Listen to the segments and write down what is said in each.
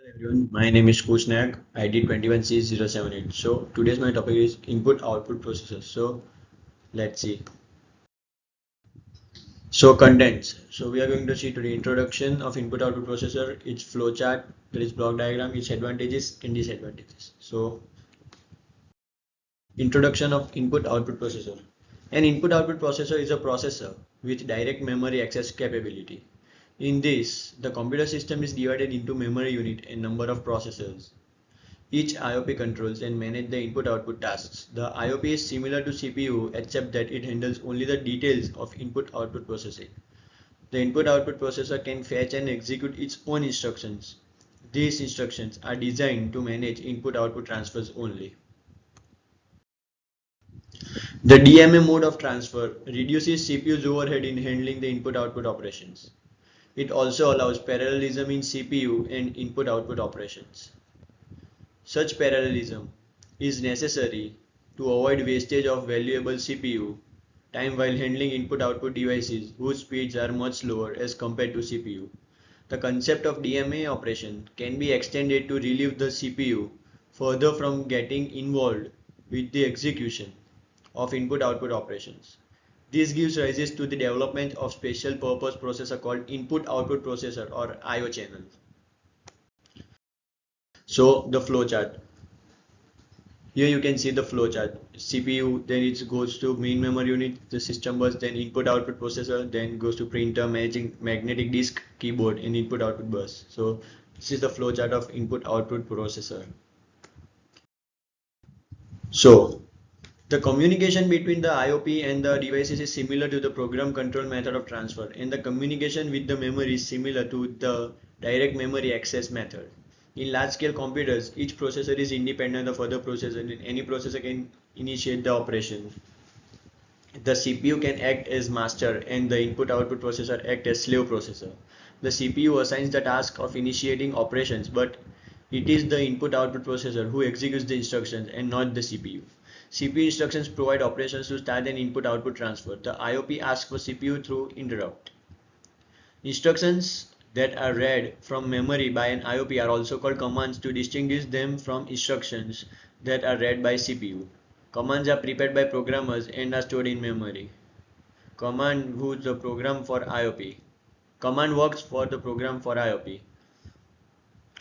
Everyone, my name is Kushnag, ID 21C078. So today's my topic is input output processors. So let's see. So contents. So we are going to see today introduction of input output processor, its flowchart, there is block diagram, its advantages and disadvantages. So introduction of input output processor. An input output processor is a processor with direct memory access capability. In this, the computer system is divided into memory unit and number of processors. Each IOP controls and manages the input-output tasks. The IOP is similar to CPU except that it handles only the details of input-output processing. The input-output processor can fetch and execute its own instructions. These instructions are designed to manage input-output transfers only. The DMA mode of transfer reduces CPU's overhead in handling the input-output operations. It also allows parallelism in CPU and input-output operations. Such parallelism is necessary to avoid wastage of valuable CPU time while handling input-output devices whose speeds are much slower as compared to CPU. The concept of DMA operation can be extended to relieve the CPU further from getting involved with the execution of input-output operations. This gives rise to the development of special purpose processor called input-output processor or IO channel. So the flowchart. Here you can see the flowchart. CPU, then it goes to main memory unit, the system bus, then input output processor, then goes to printer, magnetic disk, keyboard, and input output bus. So this is the flowchart of input output processor. So the communication between the IOP and the devices is similar to the program control method of transfer, and the communication with the memory is similar to the direct memory access method. In large-scale computers, each processor is independent of other processors and any processor can initiate the operation. The CPU can act as master and the input-output processor act as slave processor. The CPU assigns the task of initiating operations, but it is the input-output processor who executes the instructions and not the CPU. CPU instructions provide operations to start an input-output transfer. The IOP asks for CPU through interrupt. Instructions that are read from memory by an IOP are also called commands to distinguish them from instructions that are read by CPU. Commands are prepared by programmers and are stored in memory. Command who's the program for IOP. Command works for the program for IOP.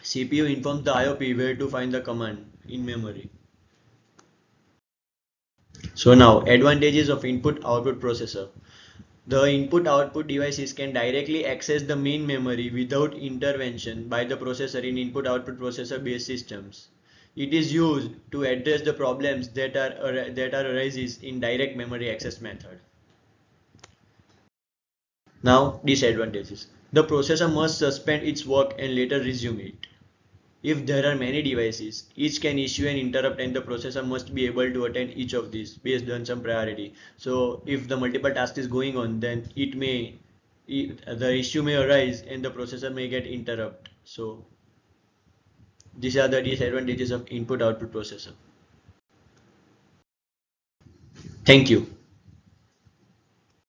CPU informs the IOP where to find the command in memory. So now advantages of input-output processor. The input-output devices can directly access the main memory without intervention by the processor in input-output processor-based systems. It is used to address the problems that arises in direct memory access method. Now, disadvantages. The processor must suspend its work and later resume it. If there are many devices, each can issue an interrupt and the processor must be able to attend each of these based on some priority. So if the multiple task is going on, then the issue may arise and the processor may get interrupt. So these are the disadvantages of input output processor. Thank you.